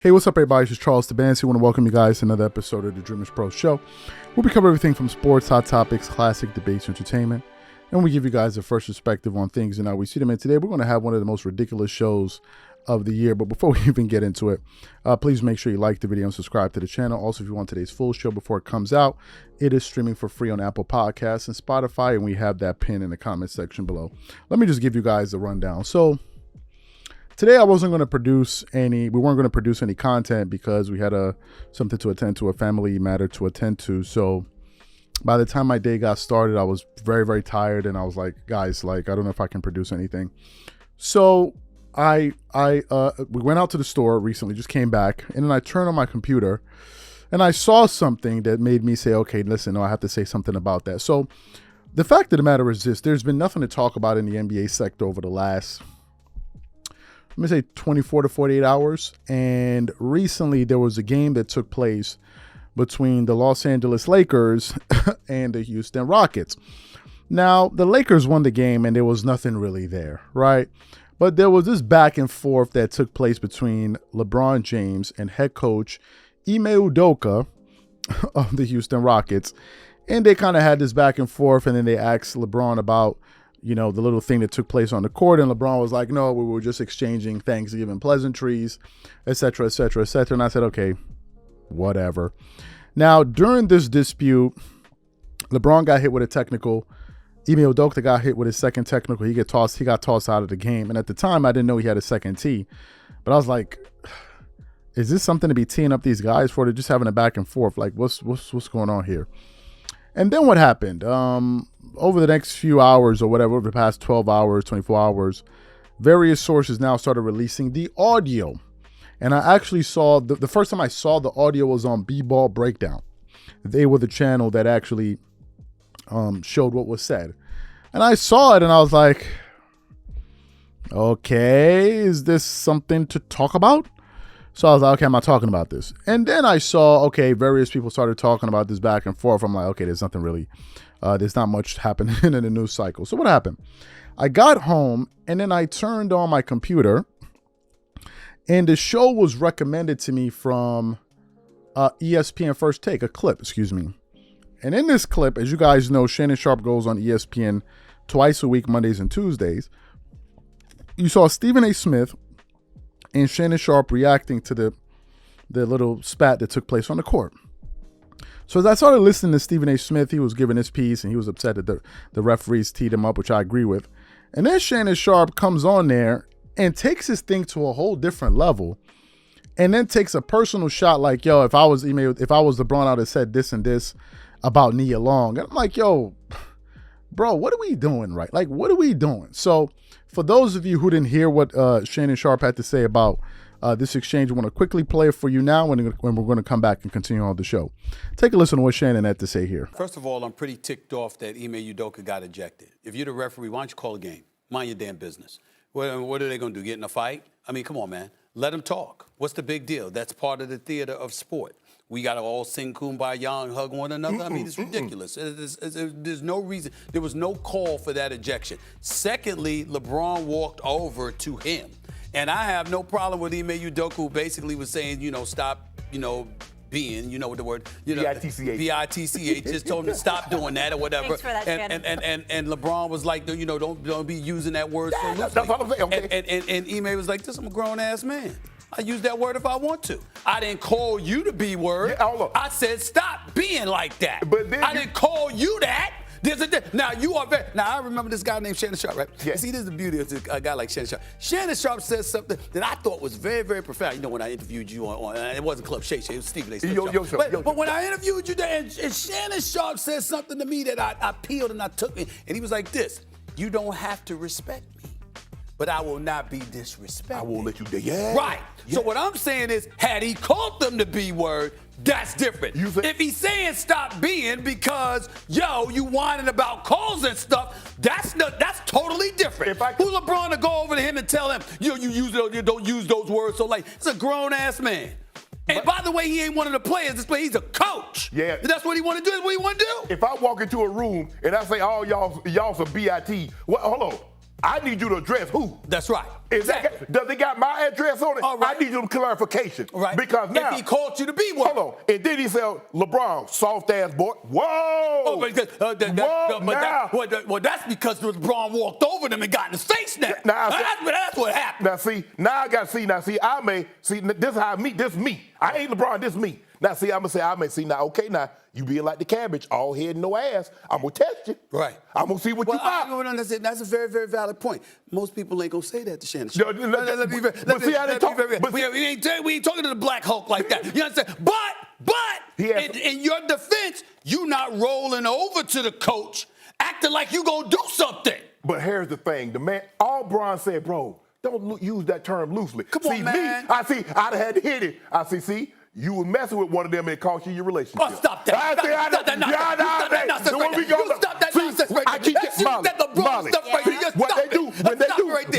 Hey, what's up, everybody? This is Charles Tabansi. I want to welcome you guys to another episode of the DREAMERSPRO show, where we cover everything from sports, hot topics, classic debates, entertainment, and we give you guys a first perspective on things and how we see them. And today we're going to have one of the most ridiculous shows of the year. But before we even get into it, please make sure you like the video and subscribe to the channel. Also, if you want today's full show before it comes out, it is streaming for free on Apple Podcasts and Spotify, and we have that pin in the comment section below. Let me just give you guys a rundown. So today we weren't going to produce any content because we had something to attend to, a family matter to attend to. So by the time my day got started, I was very, very tired, and I was like, guys, I don't know if I can produce anything. So we went out to the store recently, just came back, and then I turned on my computer and I saw something that made me say, okay, listen, no, I have to say something about that. So the fact of the matter is this: there's been nothing to talk about in the NBA sector over the last, let me say, 24 to 48 hours. And recently there was a game that took place between the Los Angeles Lakers and the Houston Rockets. Now, the Lakers won the game and there was nothing really there, right? But there was this back and forth that took place between LeBron James and head coach Ime Udoka of the Houston Rockets. And they kind of had this back and forth, and then they asked LeBron about, the little thing that took place on the court. And LeBron was like, no, we were just exchanging Thanksgiving pleasantries, et cetera, et cetera, et cetera. And I said, okay, whatever. Now, during this dispute, LeBron got hit with a technical. Ime Udoka got hit with his second technical. He got tossed out of the game. And at the time, I didn't know he had a second tee. But I was like, is this something to be teeing up these guys for? They're just having a back and forth. Like, what's going on here? And then what happened? Over the next few hours or whatever, over the past 12 hours, 24 hours, various sources now started releasing the audio. And I actually saw, the first time I saw the audio was on B-Ball Breakdown. They were the channel that actually showed what was said. And I saw it and I was like, okay, is this something to talk about? So I was like, okay, I'm not talking about this. And then I saw, okay, various people started talking about this back and forth. I'm like, okay, there's nothing really, there's not much happening in the news cycle. So what happened? I got home and then I turned on my computer and the show was recommended to me from ESPN First Take, a clip, excuse me. And in this clip, as you guys know, Shannon Sharpe goes on ESPN twice a week, Mondays and Tuesdays. You saw Stephen A. Smith and Shannon Sharpe reacting to the little spat that took place on the court. So as I started listening to Stephen A. Smith, he was giving his piece and he was upset that the referees teed him up, which I agree with. And then Shannon Sharpe comes on there and takes his thing to a whole different level and then takes a personal shot like, yo, if I was LeBron, I would have said this and this about Nia Long. And I'm like, yo, bro, what are we doing, right? Like, what are we doing? So for those of you who didn't hear what Shannon Sharpe had to say about this exchange, I want to quickly play it for you now when we're going to come back and continue on the show. Take a listen to what Shannon had to say here. First of all, I'm pretty ticked off that Ime Udoka got ejected. If you're the referee, why don't you call a game? Mind your damn business. What are they going to do, get in a fight? I mean, come on, man. Let them talk. What's the big deal? That's part of the theater of sport. We got to all sing Kumbaya and hug one another. I mean, it's ridiculous. There's no reason. There was no call for that ejection. Secondly, LeBron walked over to him. And I have no problem with Ime Udoka, who basically was saying, stop, being, what the word, B-I-T-C-H. B-I-T-C-H, just told him to stop doing that or whatever. Thanks for that, Shannon. And LeBron was like, don't be using that word so loosely. That's what I'm saying. Okay. And Ime was like, this, I'm a grown-ass man. I use that word if I want to. I didn't call you the B word. Yeah, hold on. I said stop being like that. But then I didn't call you that. Now you are Now I remember this guy named Shannon Sharpe, right? Yeah. See, this is the beauty of a guy like Shannon Sharpe. Shannon Sharpe says something that I thought was very, very profound. When I interviewed you on it wasn't Club Shay Shay, it was Stephen A. Smith show. But when I interviewed you there, and Shannon Sharpe said something to me that I peeled and I took me, and he was like this: you don't have to respect me, but I will not be disrespected. I won't let you do. Yeah. Right. Yeah. So what I'm saying is, had he called them the B word, that's different. If he's saying stop being because, you whining about calls and stuff, that's totally different. Who's LeBron to go over to him and tell him, you don't use those words? So it's a grown ass man. And by the way, he ain't one of the players. He's a coach. Yeah. That's what he want to do. That's what he want to do. If I walk into a room and I say, y'all some BIT, hold on. I need you to address who. That's right. Does it got my address on it? All right. I need you to clarification. Right. Because now. If he called you to be one. Hold on. And then he said, LeBron, soft ass boy. Whoa. Oh, well, that's because LeBron walked over them and got in his face now. That's what happened. Now, see, I may, see, this is how this me. I ain't LeBron, this me. Now, see, I'm going to say, now, you being like the cabbage, all head and no ass, I'm going to test you. Right. I'm going to see what you got. That's a very, very valid point. Most people ain't going to say that to Shannon Sharpe. We ain't talking to the Black Hulk like that. You understand? But in your defense, you not rolling over to the coach, acting like you going to do something. But here's the thing. The man, all Bron said, bro, don't use that term loosely. Come on, man. I'd have had to hit it. See, you were messing with one of them and it cost you your relationship. Oh, stop that. Stop that nonsense. Stop that nonsense right there. I keep getting Molly.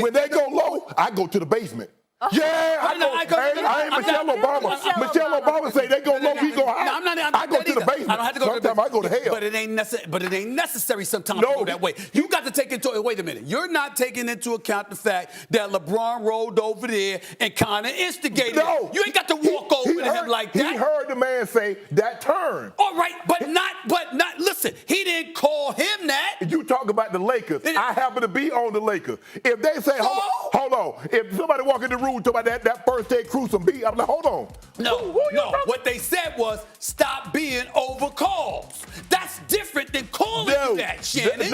When they go low, I go to the basement. Yeah, I ain't Michelle Obama. Michelle Obama say they go low, we go high. I go to the basement. I don't have to go to the basement. Sometimes I go to hell. But it ain't necessary sometimes to go that way. You got to take into, wait a minute. You're not taking into account the fact that LeBron rolled over there and kind of instigated. No. You ain't got to walk over to him like that. He heard the man say that turn. All right, but not, listen, he didn't call him that. You talk about the Lakers. I happen to be on the Lakers. If they say, hold on, if somebody walk in the room talking about that first day cruise and beat, I'm like, hold on. No. What they said was stop being over calls. That's different than calling you that, Shannon.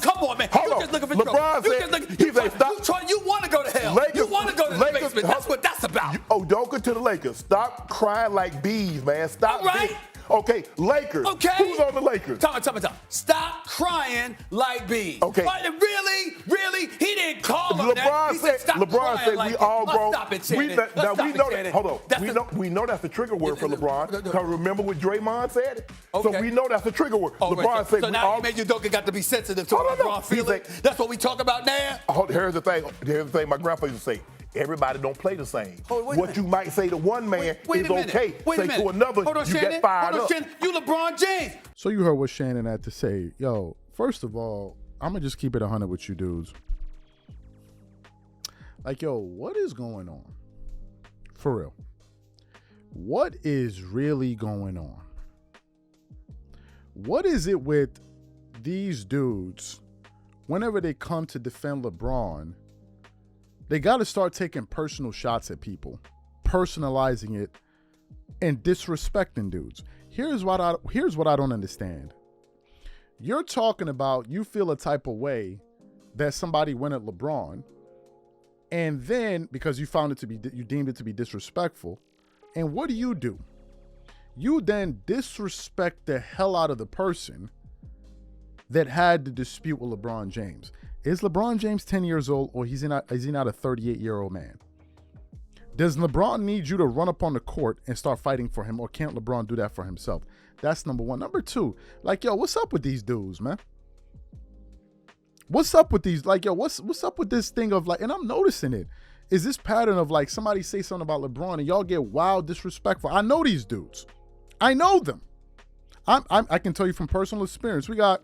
Come on, man. Hold on. Just looking for LeBron trouble. You want to go to hell. You want to go to the basement. That's what that's about. Udoka to the Lakers. Stop crying like bees, man. Stop. All right. Okay, Lakers. Okay. Who's on the Lakers? Time. Stop crying like bees. Okay. Really? He didn't call him that. He said stop LeBron said we all grown. Stop it, Shannon. We know that's the trigger word for LeBron. Because remember what Draymond said? Okay. So we know that's the trigger word. LeBron said we all. So now Ime Udoka got to be sensitive to LeBron feeling. That's what we talk about now? Here's the thing my grandpa used to say. Everybody don't play the same. What you might say to one man is okay. Say to another, you get fired up. You LeBron James. So you heard what Shannon had to say. Yo, first of all, I'm going to just keep it 100 with you dudes. Like, yo, what is going on? For real. What is really going on? What is it with these dudes, whenever they come to defend LeBron, they got to start taking personal shots at people, personalizing it, and disrespecting dudes. Here's what I don't understand. You're talking about you feel a type of way that somebody went at LeBron, and then because you deemed it to be disrespectful, and what do? You then disrespect the hell out of the person that had the dispute with LeBron James. Is LeBron James 10 years old, or is he not a 38-year-old man? Does LeBron need you to run up on the court and start fighting for him, or can't LeBron do that for himself? That's number one. Number two, like, yo, what's up with these dudes, man? What's up with these? Like, yo, what's up with this thing of like, and I'm noticing it, is this pattern of like somebody say something about LeBron and y'all get wild disrespectful. I know these dudes. I know them. I can tell you from personal experience. We got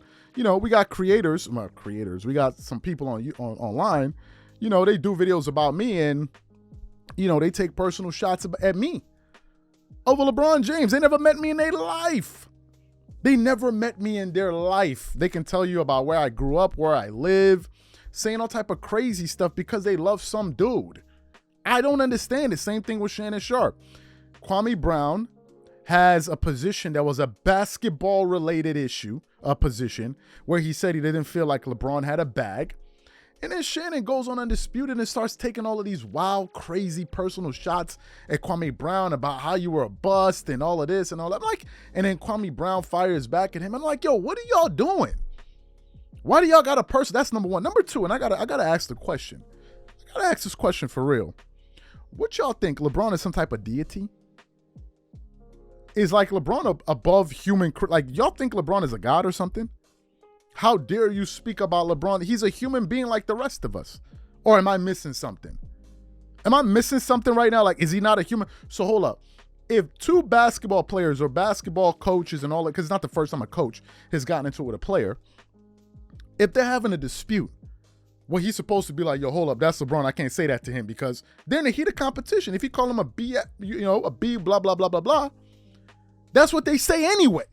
creators. We got some people online. They do videos about me, and they take personal shots at me over LeBron James. They never met me in their life. They never met me in their life. They can tell you about where I grew up, where I live, saying all type of crazy stuff because they love some dude. I don't understand it. Same thing with Shannon Sharpe. Kwame Brown has a position that was a basketball-related issue, a position where he said he didn't feel like LeBron had a bag. And then Shannon goes on Undisputed and starts taking all of these wild, crazy personal shots at Kwame Brown about how you were a bust and all of this and all that. I'm like, and then Kwame Brown fires back at him. I'm like, yo, what are y'all doing? Why do y'all got a person? That's number one. Number two, and I gotta ask the question. I gotta ask this question for real. What y'all think? LeBron is some type of deity? Is like LeBron above human? Like, y'all think LeBron is a god or something? How dare you speak about LeBron? He's a human being like the rest of us. Or am I missing something? Am I missing something right now? Like, is he not a human? So hold up. If two basketball players or basketball coaches and all that, because it's not the first time a coach has gotten into it with a player, if they're having a dispute Well, he's supposed to be like, yo, hold up, that's LeBron. I can't say that to him because they're in the heat of competition. If you call him a B, a B, blah, blah, blah, blah, blah, that's what they say anyway.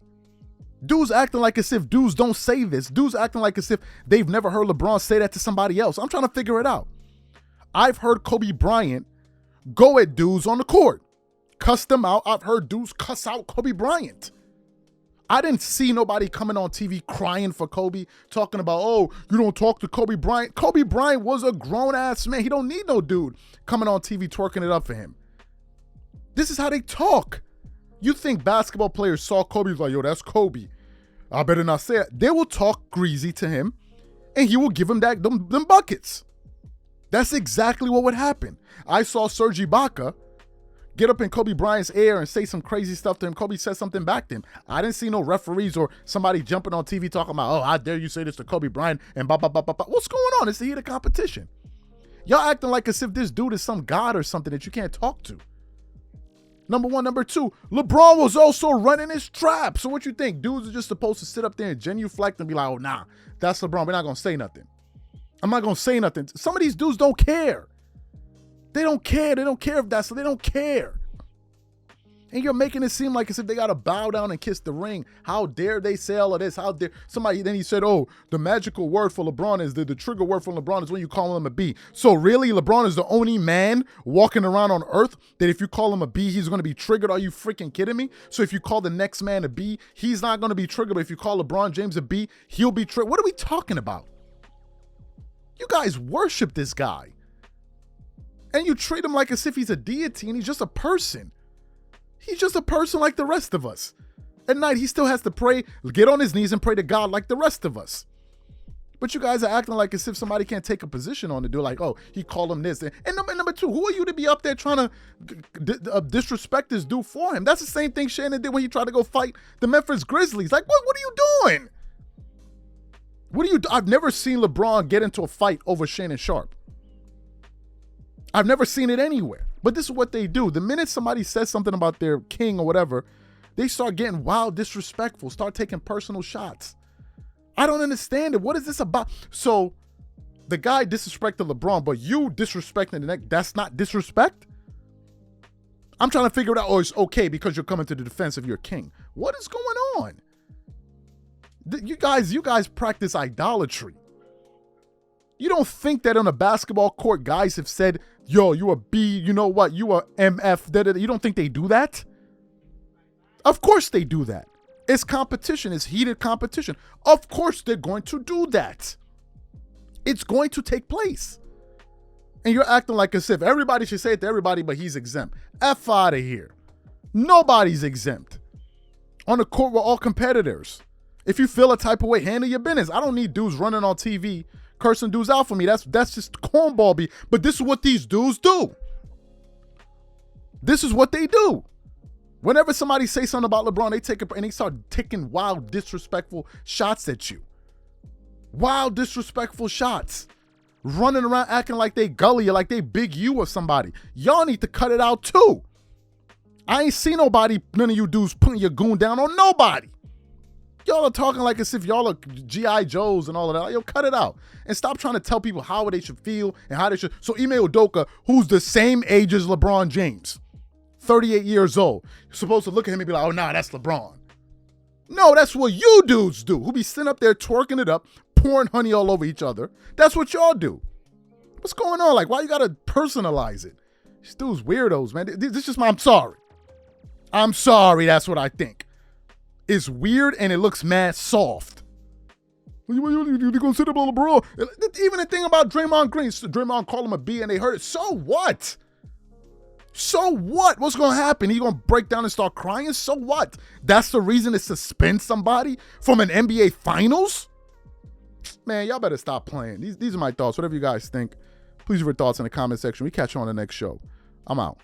Dudes acting like as if dudes don't say this. Dudes acting like as if they've never heard LeBron say that to somebody else. I'm trying to figure it out. I've heard Kobe Bryant go at dudes on the court, cuss them out. I've heard dudes cuss out Kobe Bryant. I didn't see nobody coming on TV crying for Kobe, talking about, oh, you don't talk to Kobe Bryant. Kobe Bryant was a grown-ass man. He don't need no dude coming on TV twerking it up for him. This is how they talk. You think basketball players saw Kobe like, yo, that's Kobe. I better not say it. They will talk greasy to him, and he will give him them buckets. That's exactly what would happen. I saw Serge Ibaka get up in Kobe Bryant's ear and say some crazy stuff to him. Kobe said something back to him. I didn't see no referees or somebody jumping on TV talking about, oh, how dare you say this to Kobe Bryant and blah, blah, blah, blah, blah. What's going on? It's the heat of competition. Y'all acting like as if this dude is some god or something that you can't talk to. Number one. Number two, LeBron was also running his trap. So what you think? Dudes are just supposed to sit up there and genuflect and be like, oh, nah, that's LeBron. We're not going to say nothing. I'm not going to say nothing. Some of these dudes don't care. They don't care. They don't care if that's, so they don't care. And you're making it seem like as if they got to bow down and kiss the ring. How dare they say all of this? How dare somebody, then he said, oh, the magical word for LeBron is the trigger word for LeBron is when you call him a B. So really, LeBron is the only man walking around on earth that if you call him a B, he's going to be triggered. Are you freaking kidding me? So if you call the next man a B, he's not going to be triggered. But if you call LeBron James a B, he'll be triggered. What are we talking about? You guys worship this guy. And you treat him like as if he's a deity and he's just a person. He's just a person like the rest of us. At night, he still has to pray, get on his knees and pray to God like the rest of us. But you guys are acting like as if somebody can't take a position on it. They're like, oh, he called him this. And number two, who are you to be up there trying to disrespect this dude for him? That's the same thing Shannon did when he tried to go fight the Memphis Grizzlies. Like, what are you doing? I've never seen LeBron get into a fight over Shannon Sharpe. I've never seen it anywhere. But this is what they do. The minute somebody says something about their king or whatever, they start getting wild, disrespectful, start taking personal shots. I don't understand it. What is this about? So the guy disrespected LeBron, but you disrespecting the next, that's not disrespect? I'm trying to figure it out. Oh, it's okay because you're coming to the defense of your king. What is going on? You guys practice idolatry. You don't think that on a basketball court, guys have said, yo, you a B, you know what, you a MF, da-da-da. You don't think they do that? Of course they do that. It's competition. It's heated competition. Of course they're going to do that. It's going to take place. And you're acting like as if everybody should say it to everybody, but he's exempt. F out of here. Nobody's exempt. On the court, we're all competitors. If you feel a type of way, handle your business. I don't need dudes running on TV cursing dudes out for me. That's just cornball beat. But this is what these dudes do. This is what they do. Whenever somebody say something about LeBron, they take it and they start taking wild, disrespectful shots at you. Wild, disrespectful shots. Running around acting like they gully or like they big you or somebody. Y'all need to cut it out too. I ain't seen nobody, none of you dudes putting your goon down on nobody. Y'all are talking like as if y'all are G.I. Joes and all of that. Yo, cut it out. And stop trying to tell people how they should feel and how they should. So Ime Udoka, who's the same age as LeBron James, 38 years old, you're supposed to look at him and be like, oh, nah, that's LeBron. No, that's what you dudes do, who be sitting up there twerking it up, pouring honey all over each other. That's what y'all do. What's going on? Like, why you got to personalize it? These dudes weirdos, man. This is just I'm sorry. I'm sorry, that's what I think. It's weird and it looks mad soft. You consider LeBron. Even the thing about Draymond Green, Draymond called him a B and they heard it. So what? So what? What's going to happen? He going to break down and start crying? So what? That's the reason to suspend somebody from an NBA Finals? Man, y'all better stop playing. These are my thoughts. Whatever you guys think, please leave your thoughts in the comment section. We catch you on the next show. I'm out.